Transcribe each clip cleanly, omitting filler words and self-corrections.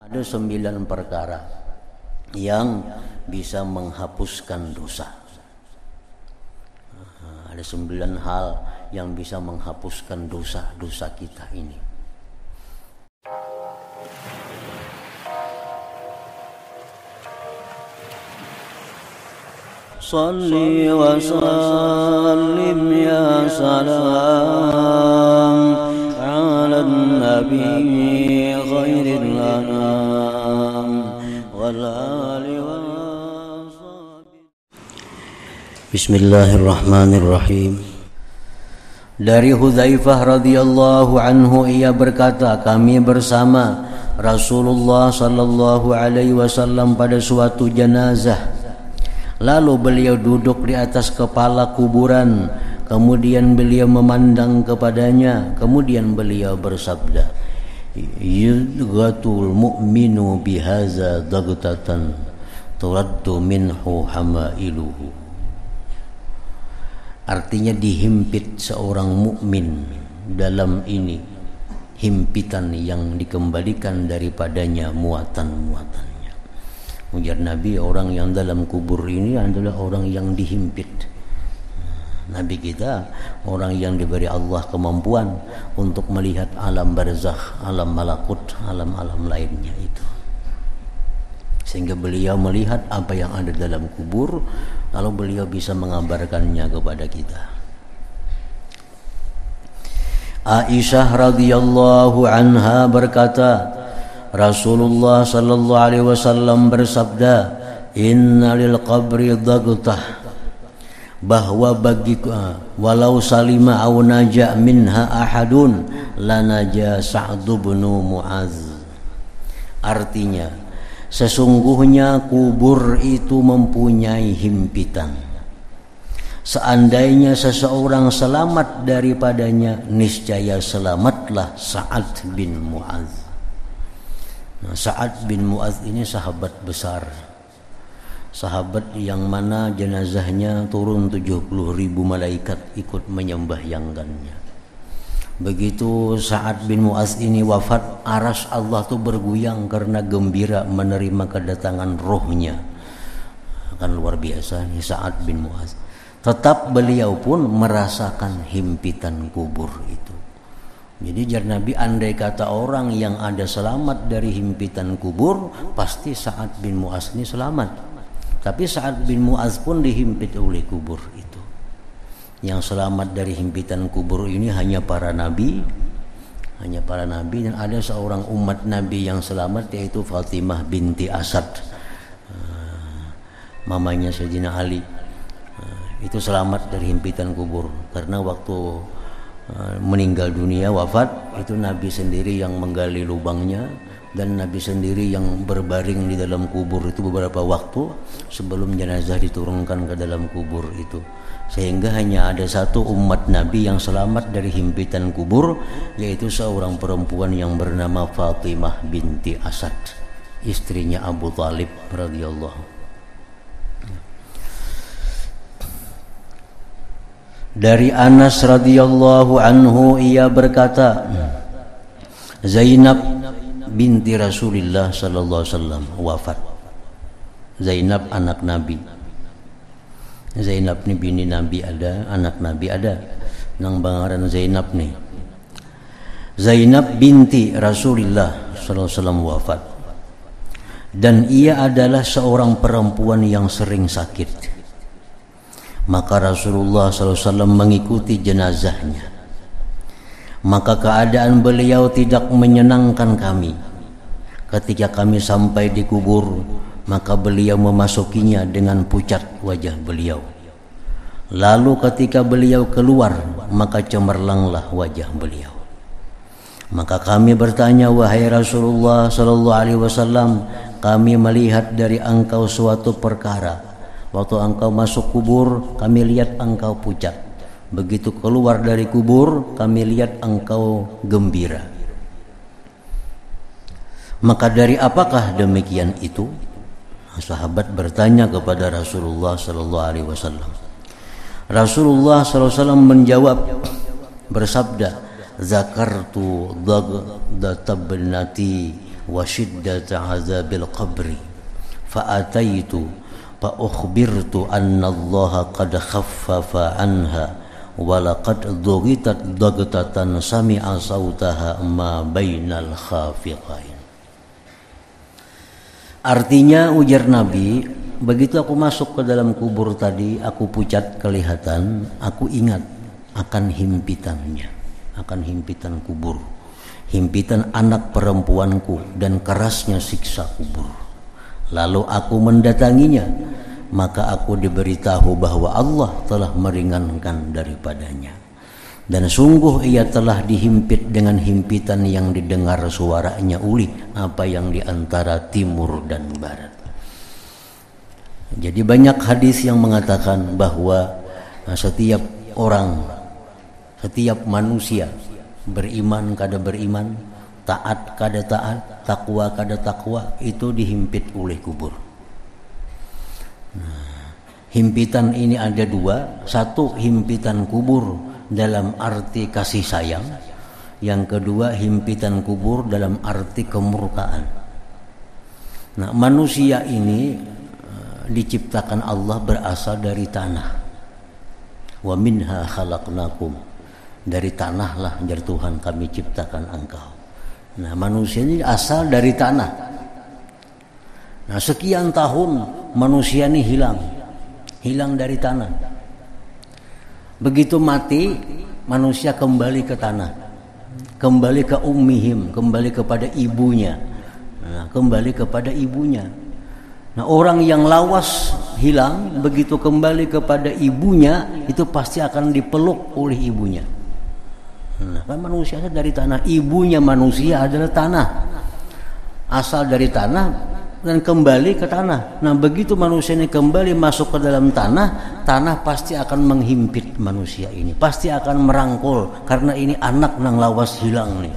Ada 9 perkara yang bisa menghapuskan dosa. Ada 9 hal yang bisa menghapuskan dosa-dosa kita ini. Salli wa sallim ya salam ala nabi khairil anam wal ali wa sahbihi. Bismillahirrahmanirrahim. Dari Hudzaifah radhiyallahu anhu, ia berkata, kami bersama Rasulullah sallallahu alaihi wasallam pada suatu jenazah. Lalu beliau duduk di atas kepala kuburan. Kemudian beliau memandang kepadanya. Kemudian beliau bersabda, yudghatul mu'minu bihaza dagtatan turaddu minhu hamailuhu. Artinya dihimpit seorang mukmin dalam ini himpitan yang dikembalikan daripadanya muatan-muatan. Ujar Nabi, orang yang dalam kubur ini adalah orang yang dihimpit. Nabi kita orang yang diberi Allah kemampuan untuk melihat alam barzakh, alam malakut, alam-alam lainnya itu. Sehingga beliau melihat apa yang ada dalam kubur, lalu beliau bisa mengabarkannya kepada kita. Aisyah radhiyallahu anha berkata, Rasulullah sallallahu alaihi wasallam bersabda, inna lil qabri dagtah, bahwa bagi walau salima aw naja minha ahadun lanaja Sa'd bin Mu'adz. Artinya, sesungguhnya kubur itu mempunyai himpitan. Seandainya seseorang selamat daripadanya, niscaya selamatlah Sa'd bin Mu'adz. Nah, Sa'ad bin Mu'adz ini sahabat besar, sahabat yang mana jenazahnya turun 70.000 malaikat ikut menyembahyangkannya. Begitu Sa'ad bin Mu'adz ini wafat, aras Allah tuh bergoyang karena gembira menerima kedatangan rohnya. Kan luar biasa nih Sa'ad bin Mu'adz. Tetap beliau pun merasakan himpitan kubur itu. Jadi jar Nabi, andai kata orang yang ada selamat dari himpitan kubur, pasti Sa'ad bin Mu'adz ini selamat. Tapi Sa'ad bin Mu'adz pun dihimpit oleh kubur itu. Yang selamat dari himpitan kubur ini hanya para nabi, dan ada seorang umat Nabi yang selamat, yaitu Fatimah binti Asad, mamanya Sayyidina Ali. Itu selamat dari himpitan kubur karena waktu meninggal dunia, wafat, itu Nabi sendiri yang menggali lubangnya, dan Nabi sendiri yang berbaring di dalam kubur itu beberapa waktu sebelum jenazah diturunkan ke dalam kubur itu. Sehingga hanya ada satu umat Nabi yang selamat dari himpitan kubur, yaitu seorang perempuan yang bernama Fatimah binti Asad, istrinya Abu Thalib radhiyallahu. Dari Anas radhiyallahu anhu, ia berkata, Zainab binti Rasulullah sallallahu alaihi wasallam wafat. Zainab anak Nabi. Zainab ni bini Nabi ada, anak Nabi ada. Nang bangaran Zainab ni. Zainab binti Rasulullah sallallahu alaihi wasallam wafat. Dan ia adalah seorang perempuan yang sering sakit. Maka Rasulullah SAW mengikuti jenazahnya. Maka keadaan beliau tidak menyenangkan kami. Ketika kami sampai di kubur, maka beliau memasukinya dengan pucat wajah beliau. Lalu ketika beliau keluar, maka cemerlanglah wajah beliau. Maka kami bertanya, wahai Rasulullah SAW, kami melihat dari engkau suatu perkara. Waktu engkau masuk kubur, kami lihat engkau pucat. Begitu keluar dari kubur, kami lihat engkau gembira. Maka dari apakah demikian itu? Sahabat bertanya kepada Rasulullah sallallahu alaihi wasallam. Rasulullah sallallahu alaihi wasallam menjawab, bersabda, zakartu dhagdatabnati wa shiddata azabil qabri fa ataitu fa ukhbirtu anna Allah qad khaffafa anha wa laqad dughitat dagtatan sami'a sautaha ma bainal khafiqain. Artinya, ujar Nabi, begitu aku masuk ke dalam kubur tadi, aku pucat kelihatan, aku ingat akan himpitannya, akan himpitan kubur, himpitan anak perempuanku dan kerasnya siksa kubur. Lalu aku mendatanginya, maka aku diberitahu bahwa Allah telah meringankan daripadanya. Dan sungguh ia telah dihimpit dengan himpitan yang didengar suaranya ulih apa yang di antara timur dan barat. Jadi banyak hadis yang mengatakan bahwa setiap orang, setiap manusia beriman kada beriman, taat kada taat, takwa kada takwa, itu dihimpit oleh kubur. Himpitan ini ada dua. Satu, himpitan kubur dalam arti kasih sayang. Yang kedua, himpitan kubur dalam arti kemurkaan. Nah, manusia ini diciptakan Allah berasal dari tanah. Wa minha khalaqnakum, dari tanah lah jar Tuhan kami ciptakan engkau. Nah, manusia ini asal dari tanah. Nah, sekian tahun manusia ini hilang dari tanah. Begitu mati, manusia kembali ke tanah, kembali ke ummihim, kembali kepada ibunya. Nah, kembali kepada ibunya. Nah, orang yang lawas hilang, begitu kembali kepada ibunya, itu pasti akan dipeluk oleh ibunya. Nah, kan manusia dari tanah, ibunya manusia adalah tanah, asal dari tanah dan kembali ke tanah. Nah, begitu manusia ini kembali masuk ke dalam tanah, tanah pasti akan menghimpit manusia ini, pasti akan merangkul, karena ini anak nang lawas hilang nih.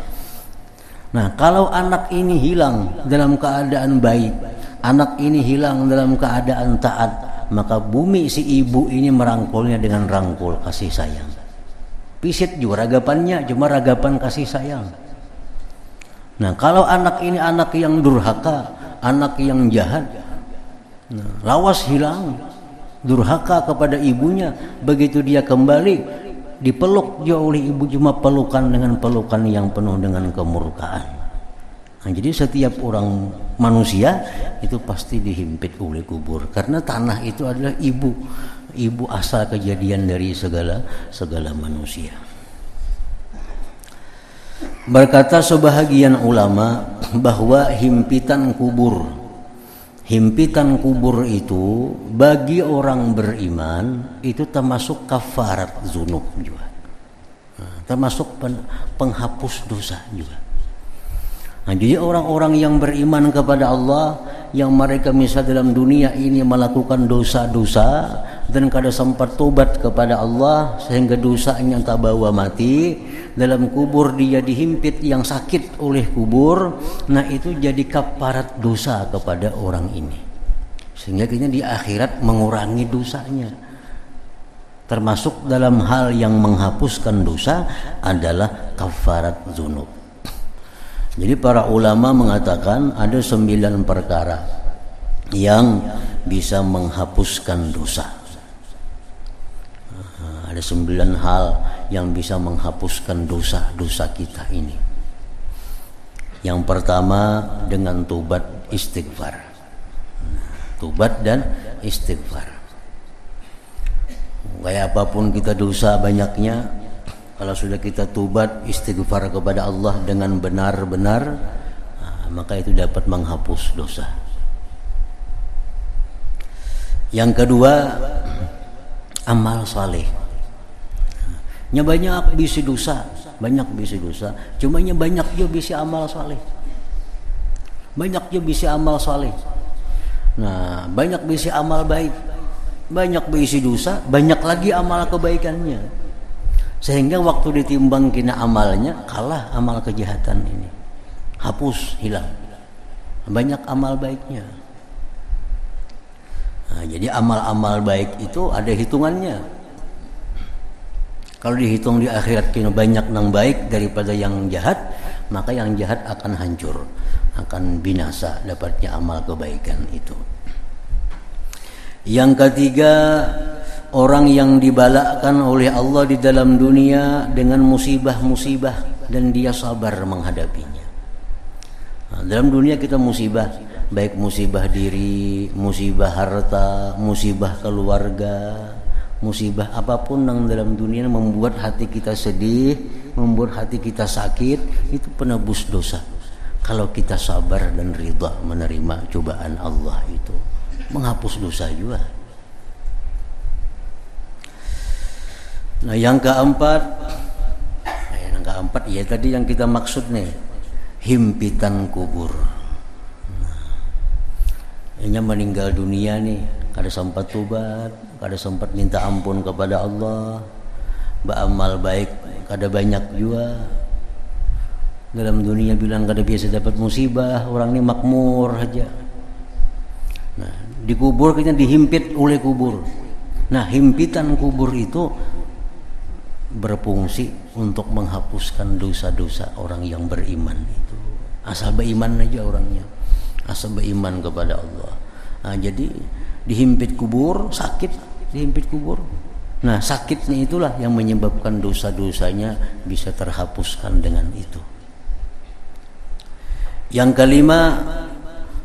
Nah, kalau anak ini hilang dalam keadaan baik, anak ini hilang dalam keadaan taat, maka bumi si ibu ini merangkulnya dengan rangkul kasih sayang. Pisit juga ragapannya, cuma ragapan kasih sayang. Nah, kalau anak ini anak yang durhaka, anak yang jahat, nah, lawas hilang, durhaka kepada ibunya, begitu dia kembali dipeluk dia oleh ibu, cuma pelukan dengan pelukan yang penuh dengan kemurkaan. Nah, jadi setiap orang manusia itu pasti dihimpit oleh kubur, karena tanah itu adalah ibu asal kejadian dari segala manusia. Berkata sebahagian ulama bahwa himpitan kubur itu bagi orang beriman itu termasuk kafarat dzunub juga, termasuk penghapus dosa juga. Nah, jadi orang-orang yang beriman kepada Allah, yang mereka misal dalam dunia ini melakukan dosa-dosa dan kada sempat tobat kepada Allah sehingga dosanya tak bawa mati, dalam kubur dia dihimpit yang sakit oleh kubur. Nah, itu jadi kafarat dosa kepada orang ini, sehingga kayaknya di akhirat mengurangi dosanya. Termasuk dalam hal yang menghapuskan dosa adalah kafarat dzunub. Jadi para ulama mengatakan ada 9 perkara yang bisa menghapuskan dosa. Ada 9 hal yang bisa menghapuskan dosa-dosa kita ini. Yang pertama dengan tobat istighfar. Tobat dan istighfar. Kayak apapun kita dosa banyaknya, kalau sudah kita tobat istighfar kepada Allah dengan benar-benar, maka itu dapat menghapus dosa. Yang kedua, amal saleh. Nya banyak bisi dosa, cuma nya banyak juga bisi amal saleh. Banyak juga bisi amal saleh. Nah, banyak bisi amal baik, banyak bisi dosa, banyak lagi amal kebaikannya. Sehingga waktu ditimbang kena amalnya, kalah amal kejahatan ini, hapus, hilang. Banyak amal baiknya. Nah, jadi amal-amal baik itu ada hitungannya. Kalau dihitung di akhirat kena banyak yang baik daripada yang jahat, maka yang jahat akan hancur. akan binasa dapatnya amal kebaikan itu. Yang ketiga, orang yang dibalakkan oleh Allah di dalam dunia dengan musibah-musibah dan dia sabar menghadapinya. Nah, dalam dunia kita musibah, baik musibah diri, musibah harta, musibah keluarga, musibah apapun yang dalam dunia membuat hati kita sedih, membuat hati kita sakit, itu penebus dosa. Kalau kita sabar dan ridha menerima cobaan Allah itu, menghapus dosa juga. Nah, yang keempat ya tadi yang kita maksud nih, himpitan kubur. Ini meninggal dunia nih, kada sempat tobat, kada sempat minta ampun kepada Allah, beramal baik kada banyak juga. Dalam dunia bilang kada biasa dapat musibah, orang ini makmur aja. Nah, dikubur kita dihimpit oleh kubur. Nah, himpitan kubur itu berfungsi untuk menghapuskan dosa-dosa orang yang beriman itu. Asal beriman aja orangnya, asal beriman kepada Allah. Nah, jadi dihimpit kubur, sakit dihimpit kubur. Nah, sakitnya itulah yang menyebabkan dosa-dosanya bisa terhapuskan dengan itu. Yang kelima,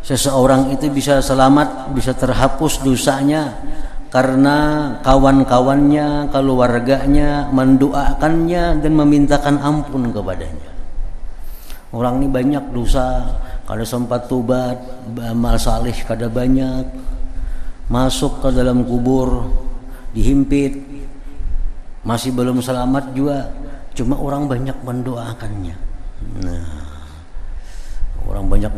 seseorang itu bisa selamat, bisa terhapus dosanya karena kawan-kawannya, keluarganya mendoakannya dan memintakan ampun kepadanya. Orang ini banyak dosa, kada sempat tobat, amal saleh kada banyak, masuk ke dalam kubur, dihimpit, masih belum selamat juga, cuma orang banyak mendoakannya. Nah, orang banyak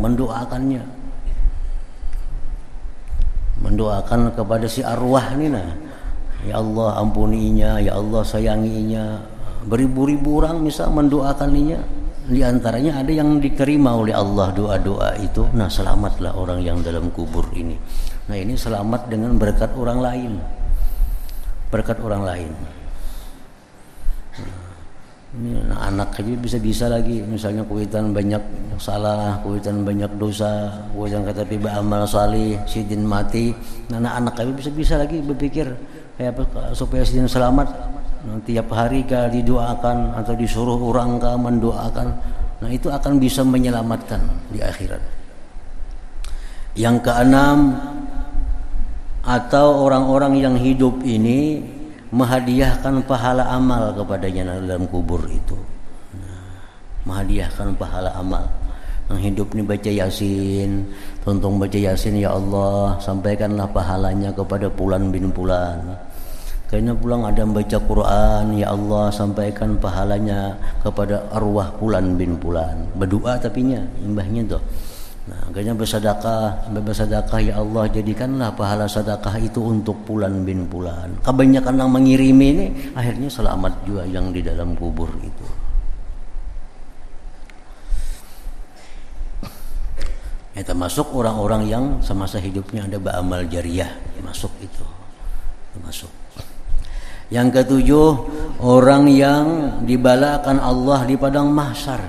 mendoakan kepada si arwah ini, nah, ya Allah ampuninya, ya Allah sayanginya. Beribu-ribu orang misal mendoakannya, di antaranya ada yang diterima oleh Allah doa-doa itu. Nah, selamatlah orang yang dalam kubur ini. Nah, ini selamat dengan berkat orang lain, berkat orang lain. Ini anak aja bisa lagi, misalnya kuitan banyak salah, kuitan banyak dosa, kuitan kata tiba amal salih, sidin mati. Nah, anak aja bisa lagi berpikir kayak apa supaya sidin selamat. Nah, tiap hari kah didoakan atau disuruh orang kah mendoakan. Nah, itu akan bisa menyelamatkan di akhirat. Yang keenam, atau orang-orang yang hidup ini menghadiahkan pahala amal kepadanya dalam kubur itu. Nah, menghadiahkan pahala amal. Yang hidup ini baca Yasin, tonton baca Yasin, ya Allah sampaikanlah pahalanya kepada Fulan bin Fulan. Kayaknya pulang ada yang baca Quran, ya Allah sampaikan pahalanya kepada arwah Fulan bin Fulan. Berdoa tapinya, mbahnya tuh. Nah, akhirnya bersedekah, ya Allah jadikanlah pahala sedekah itu untuk Fulan bin Fulan. Kebanyakan yang mengirimi ini akhirnya selamat juga yang di dalam kubur itu. Ya, termasuk orang-orang yang semasa hidupnya ada beramal jariah, masuk itu. Termasuk. Yang ketujuh, orang yang dibalakan Allah di padang mahsyar.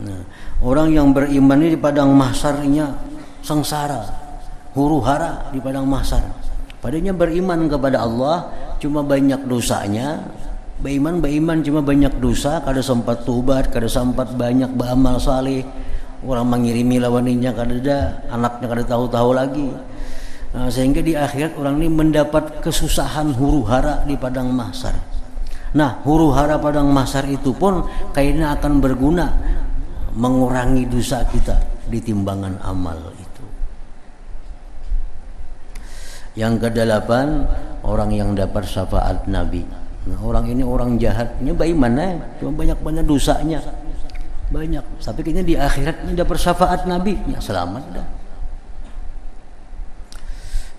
Nah, orang yang beriman ini di padang mahsyarnya sengsara, huru-hara di padang mahsyar. Padahal beriman kepada Allah, cuma banyak dosanya. Beriman cuma banyak dosa, kada sempat tobat, kada sempat banyak beramal saleh. Orang mengirimi lawaninya kada ada, anaknya kada tahu-tahu lagi. Nah, sehingga di akhirat orang ini mendapat kesusahan huru-hara di padang mahsyar. Nah, huru-hara padang mahsyar itu pun kayaknya akan berguna mengurangi dosa kita di timbangan amal itu. Yang kedelapan, orang yang dapat syafaat Nabi. Nah, orang ini orang jahatnya bagaimana? Cuma banyak dosanya. Banyak. Tapi kayaknya di akhirat ini dapat syafaat Nabi, ya selamat dah.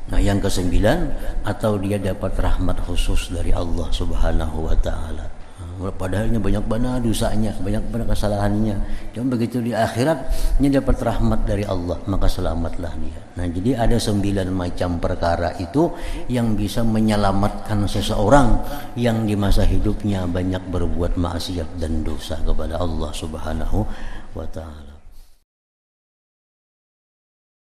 Nah, yang kesembilan, atau dia dapat rahmat khusus dari Allah Subhanahu wa taala. Padahalnya banyak banget dosanya, banyak banget kesalahannya. Cuma begitu di akhirat dia dapat rahmat dari Allah, maka selamatlah dia. Nah, jadi ada 9 macam perkara itu yang bisa menyelamatkan seseorang yang di masa hidupnya banyak berbuat maksiat dan dosa kepada Allah Subhanahu wa taala.